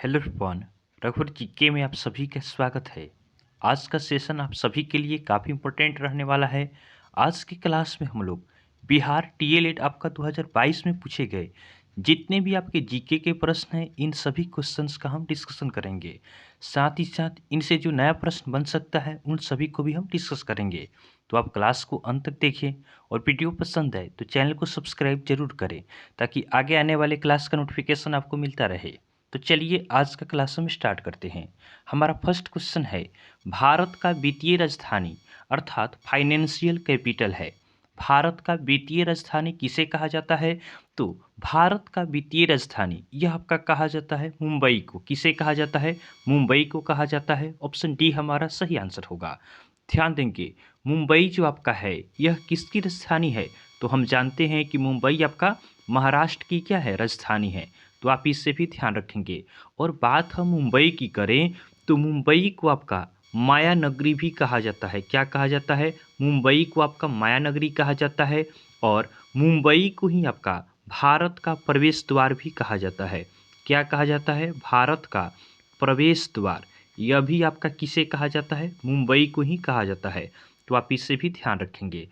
Hello everyone. रघुवर GK में आप सभी का स्वागत है। आज का सेशन आप सभी के लिए काफ़ी इम्पोर्टेंट रहने वाला है। आज की क्लास में हम लोग बिहार टीएलएड आपका 2022 में पूछे गए जितने भी आपके जीके के प्रश्न हैं इन सभी क्वेश्चंस का हम डिस्कशन करेंगे। साथ ही साथ इनसे जो नया प्रश्न बन सकता है उन सभी को भी हम डिस्कस करेंगे। तो आप क्लास को अंत तक देखें और वीडियो पसंद आए तो चैनल को सब्सक्राइब जरूर करें ताकि आगे आने वाले क्लास का नोटिफिकेशन आपको मिलता रहे। तो चलिए आज का क्लास हम स्टार्ट करते हैं। हमारा फर्स्ट क्वेश्चन है, भारत का वित्तीय राजधानी अर्थात फाइनेंशियल कैपिटल है। भारत का वित्तीय राजधानी किसे कहा जाता है? तो भारत का वित्तीय राजधानी यह आपका कहा जाता है मुंबई को। किसे कहा जाता है? मुंबई को कहा जाता है। ऑप्शन डी हमारा सही आंसर होगा। ध्यान देंगे, मुंबई जो आपका है यह किसकी राजधानी है? तो हम जानते हैं कि मुंबई आपका महाराष्ट्र की क्या है? राजधानी है। तो आप इससे भी ध्यान रखेंगे। और बात हम मुंबई की करें तो मुंबई को आपका माया नगरी भी कहा जाता है। क्या कहा जाता है? मुंबई को आपका माया नगरी कहा जाता है। और मुंबई को ही आपका भारत का प्रवेश द्वार भी कहा जाता है। क्या कहा जाता है? भारत का प्रवेश द्वार। यह भी आपका किसे कहा जाता है? मुंबई को ही कहा जाता है। तो आप इससे भी ध्यान रखेंगे।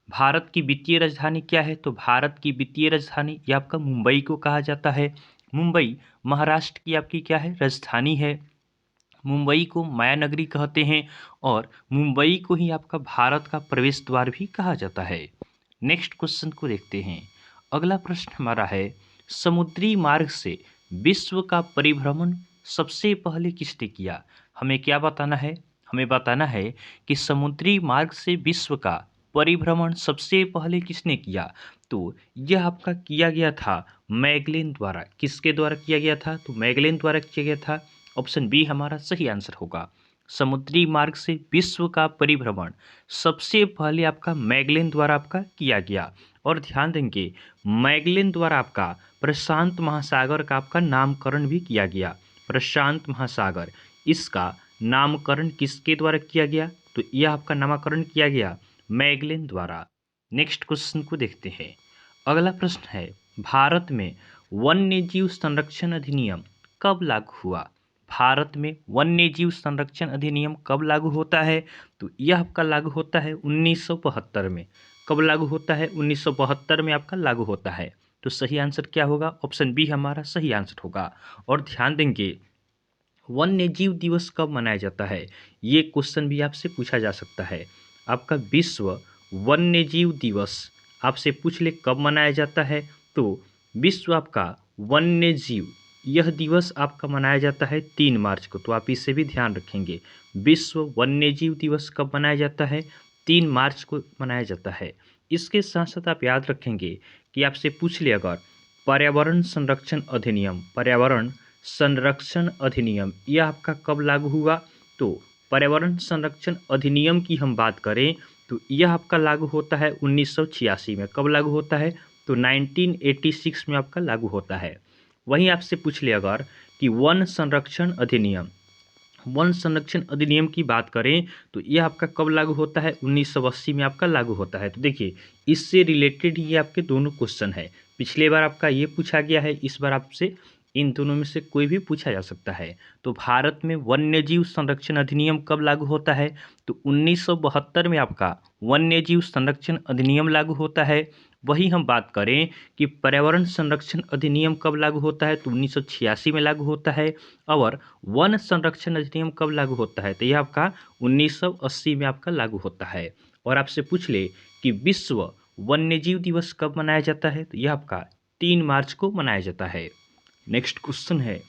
भारत की वित्तीय राजधानी क्या है? तो भारत की वित्तीय राजधानी यह आपका मुंबई को कहा जाता है। मुंबई महाराष्ट्र की आपकी क्या है? राजधानी है। मुंबई को माया नगरी कहते हैं और मुंबई को ही आपका भारत का प्रवेश द्वार भी कहा जाता है। नेक्स्ट क्वेश्चन को देखते हैं। अगला प्रश्न हमारा है, समुद्री मार्ग से विश्व का परिभ्रमण सबसे पहले किसने किया? हमें क्या बताना है? हमें बताना है कि समुद्री मार्ग से विश्व का परिभ्रमण सबसे पहले किसने किया? तो यह आपका किया गया था मैगलेन द्वारा। किसके द्वारा किया गया था? तो मैगलेन द्वारा किया गया था। ऑप्शन बी हमारा सही आंसर होगा। समुद्री मार्ग से विश्व का परिभ्रमण सबसे पहले आपका मैगलेन द्वारा आपका किया गया। और ध्यान देंगे, मैगलेन द्वारा आपका प्रशांत महासागर का आपका नामकरण भी किया गया। प्रशांत महासागर, इसका नामकरण किसके द्वारा किया गया? तो यह आपका नामकरण किया गया मैगलेन द्वारा। नेक्स्ट क्वेश्चन को देखते हैं। अगला प्रश्न है, भारत में वन्यजीव संरक्षण अधिनियम कब लागू हुआ? भारत में वन्यजीव संरक्षण अधिनियम कब लागू होता है? तो यह आपका लागू होता है 1972 में। कब लागू होता है? 1972 में आपका लागू होता है। तो सही आंसर क्या होगा? ऑप्शन बी हमारा सही आंसर होगा। और ध्यान देंगे, वन्यजीव दिवस कब मनाया जाता है? ये क्वेश्चन भी आपसे पूछा जा सकता है। आपका विश्व वन्यजीव दिवस आपसे पूछ ले कब मनाया जाता है? तो विश्व आपका वन्यजीव यह दिवस आपका मनाया जाता है 3 मार्च को। तो आप इससे भी ध्यान रखेंगे, विश्व वन्यजीव दिवस कब मनाया जाता है? 3 मार्च को मनाया जाता है। इसके साथ साथ आप याद रखेंगे कि आपसे पूछ ले अगर पर्यावरण संरक्षण अधिनियम, पर्यावरण संरक्षण अधिनियम यह आपका कब लागू हुआ? तो पर्यावरण संरक्षण अधिनियम की हम बात करें तो यह आपका लागू होता है 1986 में। कब लागू होता है? तो 1986 में आपका लागू होता है। वहीं आपसे पूछ ले अगर कि वन संरक्षण अधिनियम, वन संरक्षण अधिनियम की बात करें तो यह आपका कब लागू होता है? 1980 में आपका लागू होता है। तो देखिए, इससे रिलेटेड ये आपके दोनों क्वेश्चन है। पिछले बार आपका ये पूछा गया है, इस बार आपसे इन दोनों में से कोई भी पूछा जा सकता है। तो भारत में वन्यजीव संरक्षण अधिनियम कब लागू होता है? तो 1972 में आपका वन्यजीव संरक्षण अधिनियम लागू होता है। वही हम बात करें कि पर्यावरण संरक्षण अधिनियम कब लागू होता है? तो 1986 में लागू होता है। और वन संरक्षण अधिनियम कब लागू होता है? तो यह आपका 1980 में आपका लागू होता है। और आपसे पूछ ले कि विश्व वन्यजीव दिवस कब मनाया जाता है? तो यह आपका 3 मार्च को मनाया जाता है। नेक्स्ट क्वेश्चन है,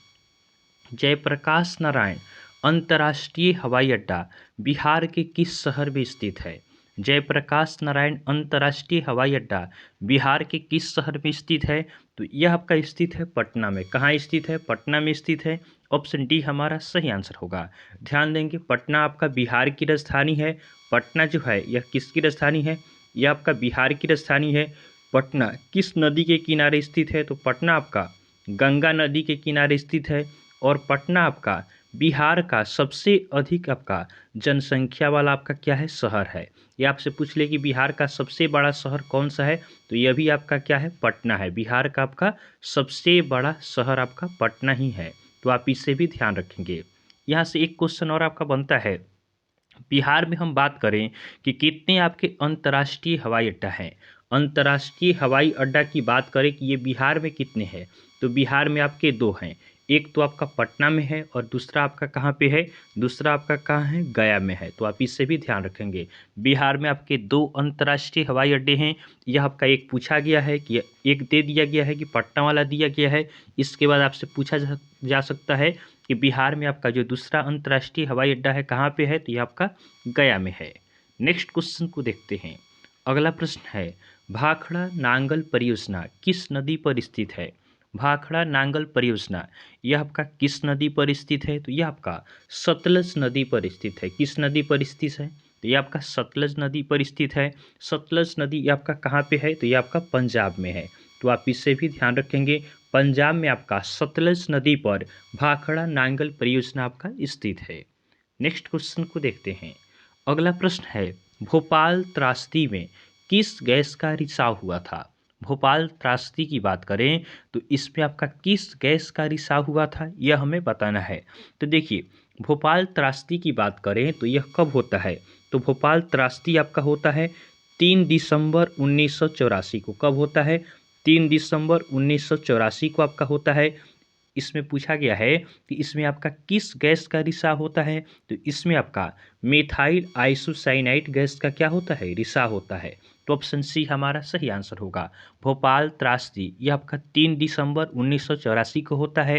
जयप्रकाश नारायण अंतर्राष्ट्रीय हवाई अड्डा बिहार के किस शहर में स्थित है? जयप्रकाश नारायण अंतर्राष्ट्रीय हवाई अड्डा बिहार के किस शहर में स्थित है? तो यह आपका स्थित है पटना में। कहाँ स्थित है? पटना में स्थित है। ऑप्शन डी हमारा सही आंसर होगा। ध्यान देंगे, पटना आपका बिहार की राजधानी है। पटना जो है यह किसकी राजधानी है? यह आपका बिहार की राजधानी है। पटना किस नदी के किनारे स्थित है? तो पटना आपका गंगा नदी के किनारे स्थित है। और पटना आपका बिहार का सबसे अधिक आपका जनसंख्या वाला आपका क्या है? शहर है। ये आपसे पूछ ले कि बिहार का सबसे बड़ा शहर कौन सा है? तो यह भी आपका क्या है? पटना है। बिहार का आपका सबसे बड़ा शहर आपका पटना ही है। तो आप इससे भी ध्यान रखेंगे। यहाँ से एक क्वेश्चन और आपका बनता है, बिहार में हम बात करें कि कितने आपके अंतर्राष्ट्रीय हवाई अड्डा हैं। अंतर्राष्ट्रीय हवाई अड्डा की बात करें कि ये बिहार में कितने हैं, तो बिहार में आपके 2 हैं। एक तो आपका पटना में है और दूसरा आपका कहाँ पे है, दूसरा आपका कहाँ है, गया में है। तो आप इससे भी ध्यान रखेंगे। बिहार में आपके 2 अंतर्राष्ट्रीय हवाई अड्डे हैं। यह आपका एक पूछा गया है कि एक दे दिया गया है कि पटना वाला दिया गया है। इसके बाद आपसे पूछा जा सकता है कि बिहार में आपका जो दूसरा अंतर्राष्ट्रीय हवाई अड्डा है कहाँ पे है, तो ये आपका गया में है। नेक्स्ट क्वेश्चन को देखते हैं। अगला प्रश्न है, भाखड़ा नांगल परियोजना किस नदी पर स्थित है। भाखड़ा नांगल परियोजना यह आपका किस नदी पर स्थित है, तो यह आपका सतलज नदी पर स्थित है। किस नदी पर स्थित है, तो ये आपका सतलज नदी पर स्थित है। सतलज नदी ये आपका कहाँ पे है, तो ये आपका पंजाब में है। तो आप इससे भी ध्यान रखेंगे। पंजाब में आपका सतलज नदी पर भाखड़ा नांगल परियोजना आपका स्थित है। नेक्स्ट क्वेश्चन को देखते हैं। अगला प्रश्न है, भोपाल त्रासदी में किस गैस का रिसाव हुआ था। भोपाल त्रासदी की बात करें तो इसमें आपका किस गैस का रिसाव हुआ था, यह हमें बताना है। तो देखिए, भोपाल त्रासदी की बात करें तो यह कब होता है, तो भोपाल त्रासदी आपका होता है 3 दिसंबर 1984 को। कब होता है, 3 दिसंबर 1984 को आपका होता है। इसमें पूछा गया है कि इसमें आपका किस गैस का रिसाव होता है, तो इसमें आपका मेथाइल आइसोसाइनाइड गैस का क्या होता है, रिसाव होता है। तो ऑप्शन सी हमारा सही आंसर होगा। भोपाल त्रासदी ये आपका 3 दिसंबर 1984 को होता है,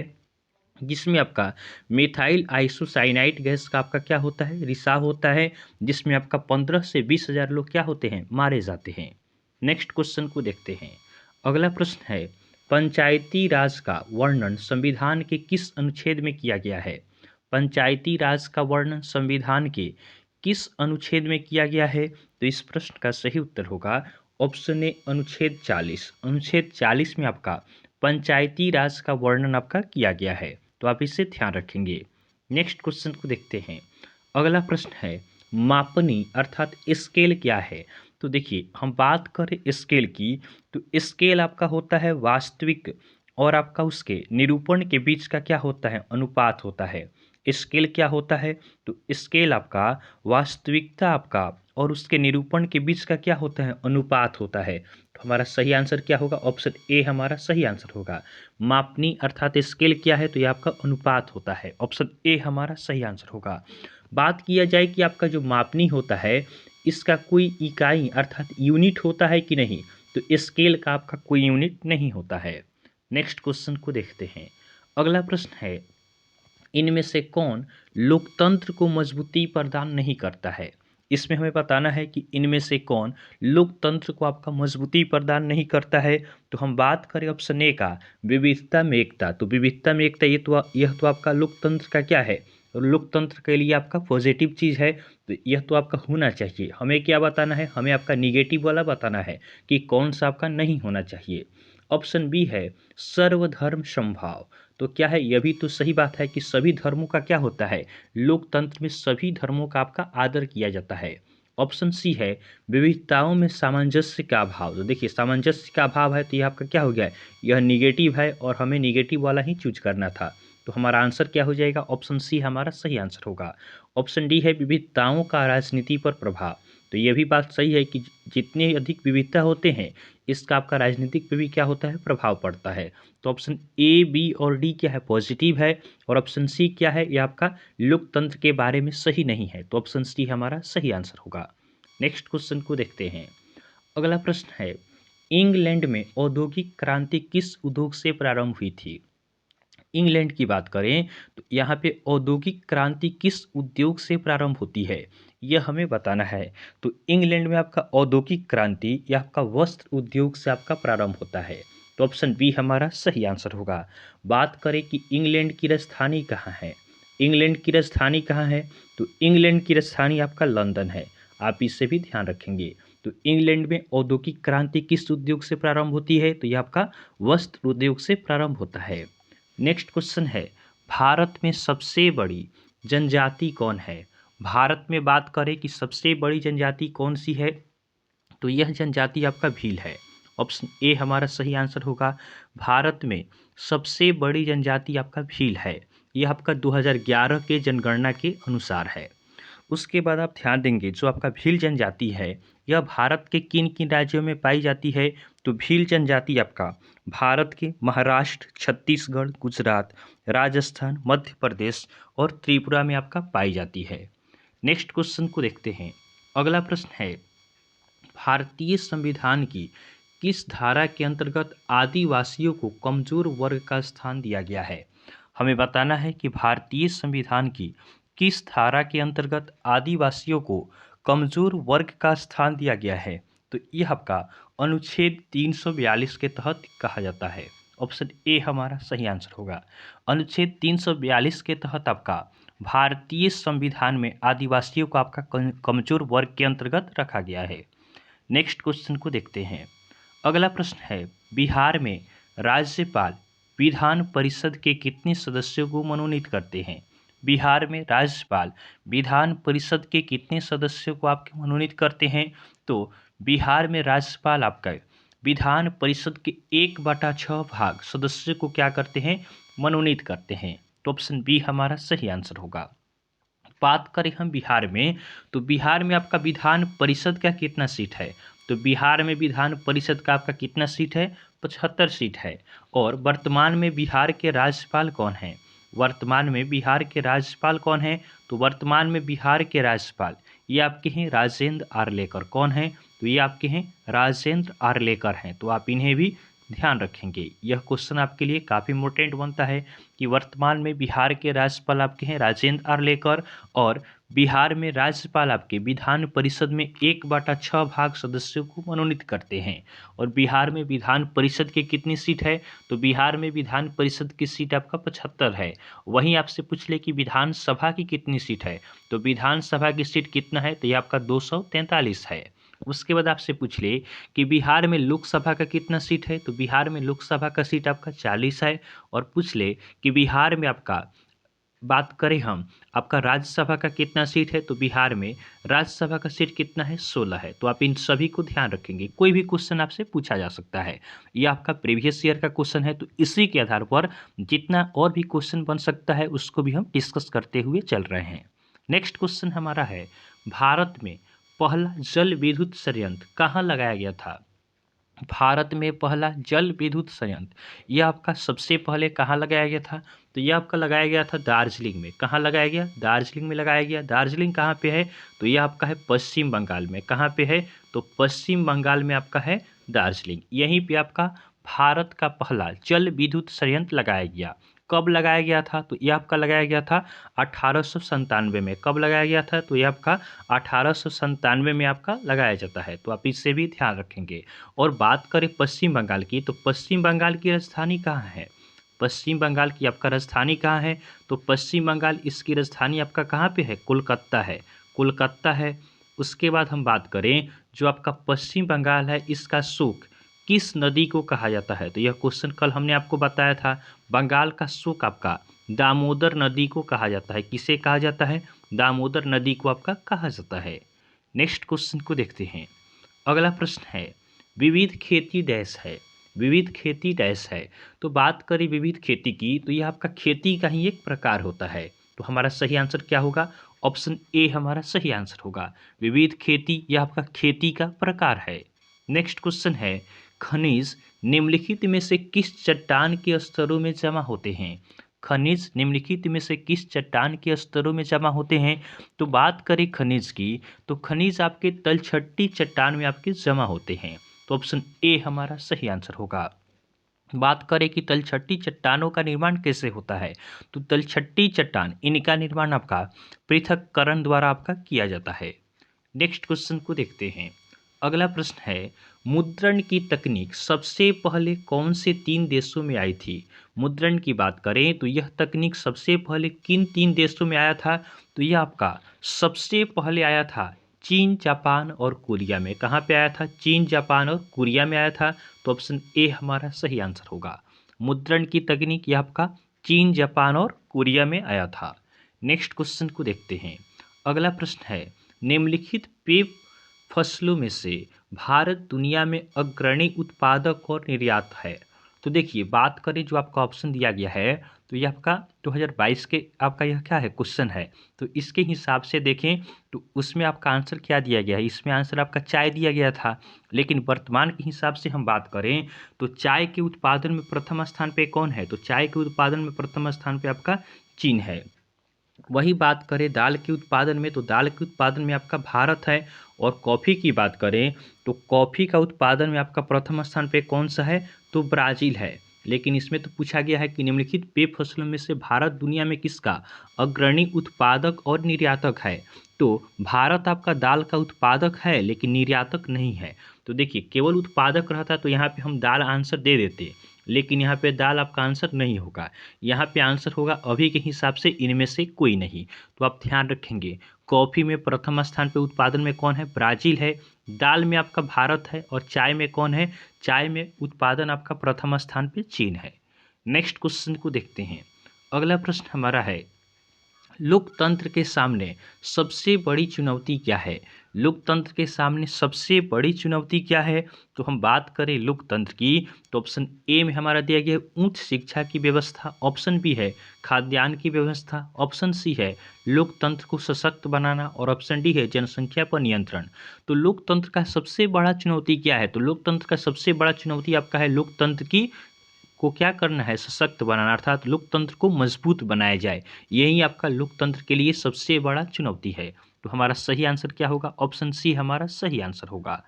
जिसमें आपका मेथाइल आइसोसाइनाइड गैस का आपका क्या होता है, रिसाव होता है, जिसमें आपका 15 से 20 हज़ार लोग क्या होते हैं, मारे जाते हैं। नेक्स्ट क्वेश्चन को देखते हैं। अगला प्रश्न है, पंचायती राज का वर्णन संविधान के किस अनुच्छेद में किया गया है। पंचायती राज का वर्णन संविधान के किस अनुच्छेद में किया गया है, तो इस प्रश्न का सही उत्तर होगा ऑप्शन ए अनुच्छेद 40। अनुच्छेद 40 में आपका पंचायती राज का वर्णन आपका किया गया है। तो आप इसे ध्यान रखेंगे। नेक्स्ट क्वेश्चन को देखते हैं। अगला प्रश्न है, मापनी अर्थात स्केल क्या है। तो देखिए, हम बात करें स्केल की, तो स्केल आपका होता है वास्तविक और आपका उसके निरूपण के बीच का क्या होता है, अनुपात होता है। स्केल क्या होता है, तो स्केल आपका वास्तविकता आपका और उसके निरूपण के बीच का क्या होता है, अनुपात होता है। तो हमारा सही आंसर क्या होगा, ऑप्शन ए हमारा सही आंसर होगा। मापनी अर्थात स्केल क्या है, तो ये आपका अनुपात होता है। ऑप्शन ए हमारा सही आंसर होगा। बात किया जाए कि आपका जो मापनी होता है इसका कोई इकाई अर्थात यूनिट होता है कि नहीं, तो स्केल का आपका कोई यूनिट नहीं होता है। नेक्स्ट क्वेश्चन को देखते हैं। अगला प्रश्न है, इनमें से कौन लोकतंत्र को मजबूती प्रदान नहीं करता है। इसमें हमें बताना है कि इनमें से कौन लोकतंत्र को आपका मजबूती प्रदान नहीं करता है। तो हम बात करें ऑप्शन ए का, विविधता में एकता। तो विविधता में एकता यह तो आपका लोकतंत्र का क्या है, लोकतंत्र के लिए आपका पॉजिटिव चीज़ है, तो यह तो आपका होना चाहिए। हमें क्या बताना है, हमें आपका निगेटिव वाला बताना है कि कौन सा आपका नहीं होना चाहिए। ऑप्शन बी है सर्वधर्म समभाव। तो क्या है, यह भी तो सही बात है कि सभी धर्मों का क्या होता है, लोकतंत्र में सभी धर्मों का आपका आदर किया जाता है। ऑप्शन सी है विविधताओं में सामंजस्य का अभाव। तो देखिए, सामंजस्य का अभाव है तो ये आपका क्या हो गया है, यह निगेटिव है और हमें निगेटिव वाला ही चूज करना था। तो हमारा आंसर क्या हो जाएगा, ऑप्शन सी हमारा सही आंसर होगा। ऑप्शन डी है विविधताओं का राजनीति पर प्रभाव। तो ये भी बात सही है कि जितने अधिक विविधता होते हैं इसका आपका राजनीतिक पे भी क्या होता है, प्रभाव पड़ता है। तो ऑप्शन ए, बी और डी क्या है, पॉजिटिव है, और ऑप्शन सी क्या है, ये आपका लोकतंत्र के बारे में सही नहीं है। तो ऑप्शन सी हमारा सही आंसर होगा। नेक्स्ट क्वेश्चन को देखते हैं। अगला प्रश्न है, इंग्लैंड में औद्योगिक क्रांति किस उद्योग से प्रारंभ हुई थी। इंग्लैंड की बात करें तो यहाँ पे औद्योगिक क्रांति किस उद्योग से प्रारंभ होती है, यह हमें बताना है। तो इंग्लैंड में आपका औद्योगिक क्रांति या आपका वस्त्र उद्योग से आपका प्रारंभ होता है। तो ऑप्शन बी हमारा सही आंसर होगा। बात करें कि इंग्लैंड की राजधानी कहाँ है, इंग्लैंड की राजधानी कहाँ है, तो इंग्लैंड की राजधानी आपका लंदन है। आप इससे भी ध्यान रखेंगे। तो इंग्लैंड में औद्योगिक क्रांति किस उद्योग से प्रारंभ होती है, तो यह आपका वस्त्र उद्योग से प्रारंभ होता है। नेक्स्ट क्वेश्चन है, भारत में सबसे बड़ी जनजाति कौन है। भारत में बात करें कि सबसे बड़ी जनजाति कौन सी है, तो यह जनजाति आपका भील है। ऑप्शन ए हमारा सही आंसर होगा। भारत में सबसे बड़ी जनजाति आपका भील है। यह आपका 2011 के जनगणना के अनुसार है। उसके बाद आप ध्यान देंगे जो आपका भील जनजाति है यह भारत के किन किन राज्यों में पाई जाती है। तो भील जनजाति आपका भारत के महाराष्ट्र, छत्तीसगढ़, गुजरात, राजस्थान, मध्य प्रदेश और त्रिपुरा में आपका पाई जाती है। नेक्स्ट क्वेश्चन को देखते हैं। अगला प्रश्न है, भारतीय संविधान की किस धारा के अंतर्गत आदिवासियों को कमजोर वर्ग का स्थान दिया गया है। हमें बताना है कि भारतीय संविधान की किस धारा के अंतर्गत आदिवासियों को कमजोर वर्ग का स्थान दिया गया है। तो यह आपका अनुच्छेद 342 के तहत कहा जाता है। ऑप्शन ए हमारा सही आंसर होगा। अनुच्छेद 342 के तहत आपका भारतीय संविधान में आदिवासियों को आपका कमजोर वर्ग के अंतर्गत रखा गया है। नेक्स्ट क्वेश्चन को देखते हैं। अगला प्रश्न है, बिहार में राज्यपाल विधान परिषद के कितने सदस्यों को मनोनीत करते हैं। बिहार में राज्यपाल विधान परिषद के कितने सदस्यों को आपके मनोनीत करते हैं। तो बिहार में राज्यपाल आपका विधान परिषद के 1/6 भाग सदस्यों को क्या करते हैं, मनोनीत करते हैं। तो ऑप्शन बी हमारा सही आंसर होगा। बात करें हम बिहार में, तो बिहार में आपका विधान परिषद का कितना सीट है। तो बिहार में विधान परिषद का आपका कितना सीट है, 75 सीट है। और वर्तमान में बिहार के राज्यपाल कौन हैं। वर्तमान में बिहार के राज्यपाल कौन हैं। तो वर्तमान में बिहार के राज्यपाल ये आपके हैं राजेंद्र आर्लेकर। कौन हैं, तो ये आपके हैं राजेंद्र आर्लेकर हैं। तो आप इन्हें भी ध्यान रखेंगे। यह क्वेश्चन आपके लिए काफ़ी इंपॉर्टेंट बनता है कि वर्तमान में बिहार के राज्यपाल आपके हैं राजेंद्र आर्लेकर और बिहार में राज्यपाल आपके विधान परिषद में 1/6 भाग सदस्यों को मनोनीत करते हैं। और बिहार में विधान परिषद की कितनी सीट है। तो बिहार में विधान परिषद की सीट आपका 75 है। वहीं आपसे पूछ ले कि विधानसभा की कितनी सीट है। तो विधानसभा की सीट कितना है, तो ये आपका 243 है। उसके बाद आपसे पूछ ले कि बिहार में लोकसभा का कितना सीट है। तो बिहार में लोकसभा का सीट आपका 40 है। और पूछ ले कि बिहार में आपका बात करें हम आपका राज्यसभा का कितना सीट है। तो बिहार में राज्यसभा का सीट कितना है, 16 है। तो आप इन सभी को ध्यान रखेंगे। कोई भी क्वेश्चन आपसे पूछा जा सकता है। यह आपका प्रीवियस ईयर का क्वेश्चन है, तो इसी के आधार पर जितना और भी क्वेश्चन बन सकता है उसको भी हम डिस्कस करते हुए चल रहे हैं। नेक्स्ट क्वेश्चन हमारा है, भारत में पहला जल विद्युत संयंत्र कहाँ लगाया गया था। भारत में पहला जल विद्युत संयंत्र यह आपका सबसे पहले कहाँ लगाया गया था। तो यह आपका लगाया गया था दार्जिलिंग में। कहाँ लगाया गया, दार्जिलिंग में लगाया गया। दार्जिलिंग कहाँ पे है, तो यह आपका है पश्चिम बंगाल में। कहाँ पे है, तो पश्चिम बंगाल में आपका है दार्जिलिंग। यहीं पे आपका भारत का पहला जल विद्युत संयंत्र लगाया गया। कब लगाया गया था, तो यह आपका लगाया गया था 1897 में। कब लगाया गया था, तो यह आपका 1897 में आपका लगाया जाता है। तो आप इससे भी ध्यान रखेंगे। और बात करें पश्चिम बंगाल की, तो पश्चिम बंगाल की राजधानी कहाँ है। पश्चिम बंगाल की आपका राजधानी कहाँ है, तो पश्चिम बंगाल इसकी राजधानी आपका कहाँ पे है, कोलकाता है। कोलकाता है। उसके बाद हम बात करें जो आपका पश्चिम बंगाल है इसका शोक किस नदी को कहा जाता है। तो यह क्वेश्चन कल हमने आपको बताया था। बंगाल का शोक आपका दामोदर नदी को कहा जाता है। किसे कहा जाता है, दामोदर नदी को आपका कहा जाता है। नेक्स्ट क्वेश्चन को देखते हैं। अगला प्रश्न है, विविध खेती डैश है। विविध खेती डैश है। तो बात करें विविध खेती की, तो यह आपका खेती का ही एक प्रकार होता है। तो हमारा सही आंसर क्या होगा, ऑप्शन ए हमारा सही आंसर होगा। विविध खेती यह आपका खेती का प्रकार है। नेक्स्ट क्वेश्चन है, खनिज निम्नलिखित में से किस चट्टान के स्तरों में जमा होते हैं। खनिज निम्नलिखित में से किस चट्टान के स्तरों में जमा होते हैं। तो बात करें खनिज की, तो खनिज आपके तलछट्टी चट्टान में आपके जमा होते हैं। तो ऑप्शन ए हमारा सही आंसर होगा। बात करें कि तलछट्टी चट्टानों का निर्माण कैसे होता है, तो तलछट्टी चट्टान इनका निर्माण आपका पृथक्करण द्वारा आपका किया जाता है। नेक्स्ट क्वेश्चन को देखते हैं। अगला प्रश्न है, मुद्रण की तकनीक सबसे पहले कौन से 3 देशों में आई थी। मुद्रण की बात करें तो यह तकनीक सबसे पहले किन 3 देशों में आया था। तो यह आपका सबसे पहले आया था चीन, जापान और कोरिया में। कहाँ पे आया था, चीन, जापान और कोरिया में आया था। तो ऑप्शन ए हमारा सही आंसर होगा। मुद्रण की तकनीक यह आपका चीन, जापान और कोरिया में आया था। नेक्स्ट क्वेश्चन को देखते हैं। अगला प्रश्न है, निम्नलिखित पेय फसलों में से भारत दुनिया में अग्रणी उत्पादक और निर्यात है। तो देखिए बात करें जो आपका ऑप्शन दिया गया है, तो ये आपका 2022 के आपका यह क्या है क्वेश्चन है। तो इसके हिसाब से देखें तो उसमें आपका आंसर क्या दिया गया है, इसमें आंसर आपका चाय दिया गया था। लेकिन वर्तमान के हिसाब से हम बात करें तो चाय के उत्पादन में प्रथम स्थान पे कौन है, तो चाय के उत्पादन में प्रथम स्थान पे आपका चीन है। वही बात करें दाल के उत्पादन में तो दाल के उत्पादन में आपका भारत है। और कॉफ़ी की बात करें तो कॉफ़ी का उत्पादन में आपका प्रथम स्थान पे कौन सा है, तो ब्राज़ील है। लेकिन इसमें तो पूछा गया है कि निम्नलिखित पेय फसलों में से भारत दुनिया में किसका अग्रणी उत्पादक और निर्यातक है। तो भारत आपका दाल का उत्पादक है लेकिन निर्यातक नहीं है। तो देखिए केवल उत्पादक रहता तो यहाँ पे हम दाल आंसर दे देते, लेकिन यहाँ पे दाल आपका आंसर नहीं होगा। यहाँ पे आंसर होगा अभी के हिसाब से इनमें से कोई नहीं। तो आप ध्यान रखेंगे कॉफ़ी में प्रथम स्थान पे उत्पादन में कौन है, ब्राज़ील है। दाल में आपका भारत है और चाय में कौन है, चाय में उत्पादन आपका प्रथम स्थान पे चीन है। नेक्स्ट क्वेश्चन को देखते हैं। अगला प्रश्न हमारा है लोकतंत्र के सामने सबसे बड़ी चुनौती क्या है। लोकतंत्र के सामने सबसे बड़ी चुनौती क्या है, तो हम बात करें लोकतंत्र की तो ऑप्शन ए में हमारा दिया गया है उच्च शिक्षा की व्यवस्था, ऑप्शन बी है खाद्यान्न की व्यवस्था, ऑप्शन सी है लोकतंत्र को सशक्त बनाना और ऑप्शन डी है जनसंख्या पर नियंत्रण। तो लोकतंत्र का सबसे बड़ा चुनौती क्या है, तो लोकतंत्र का सबसे बड़ा चुनौती आपका है लोकतंत्र की को क्या करना है, सशक्त बनाना, अर्थात लोकतंत्र को मजबूत बनाया जाए। यही आपका लोकतंत्र के लिए सबसे बड़ा चुनौती है। तो हमारा सही आंसर क्या होगा, ऑप्शन सी हमारा सही आंसर होगा।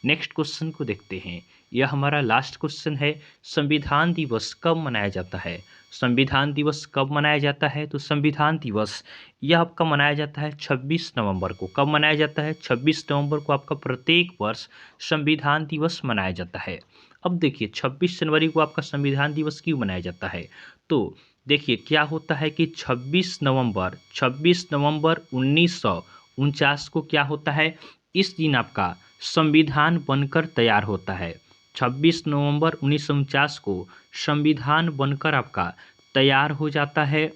नेक्स्ट क्वेश्चन को देखते हैं। यह हमारा लास्ट क्वेश्चन है संविधान दिवस कब मनाया जाता है। संविधान दिवस कब मनाया जाता है, तो संविधान दिवस यह आपका मनाया जाता है 26 नवंबर को। कब मनाया जाता है, 26 नवंबर को आपका प्रत्येक वर्ष संविधान दिवस मनाया जाता है। अब देखिए 26 जनवरी को आपका संविधान दिवस क्यों मनाया जाता है, तो देखिए क्या होता है कि 26 नवंबर 1949 को क्या होता है, इस दिन आपका संविधान बनकर तैयार होता है। 26 नवंबर 1949 को संविधान बनकर आपका तैयार हो जाता है।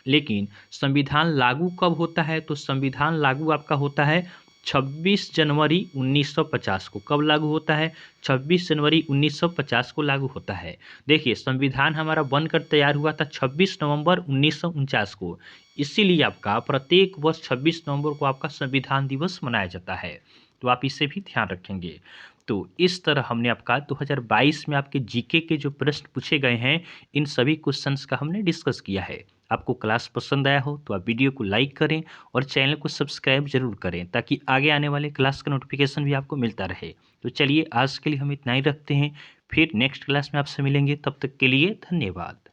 लेकिन संविधान लागू कब होता है, तो संविधान लागू आपका होता है 26 जनवरी 1950 को। कब लागू होता है, 26 जनवरी 1950 को लागू होता है। देखिए संविधान हमारा बनकर तैयार हुआ था 26 नवंबर 1949 को, इसीलिए आपका प्रत्येक वर्ष 26 नवंबर को आपका संविधान दिवस मनाया जाता है। तो आप इसे भी ध्यान रखेंगे। तो इस तरह हमने आपका 2022 में आपके जीके के जो प्रश्न पूछे गए हैं इन सभी क्वेश्चंस का हमने डिस्कस किया है। आपको क्लास पसंद आया हो तो आप वीडियो को लाइक करें और चैनल को सब्सक्राइब जरूर करें ताकि आगे आने वाले क्लास का नोटिफिकेशन भी आपको मिलता रहे। तो चलिए आज के लिए हम इतना ही रखते हैं, फिर नेक्स्ट क्लास में आपसे मिलेंगे, तब तक के लिए धन्यवाद।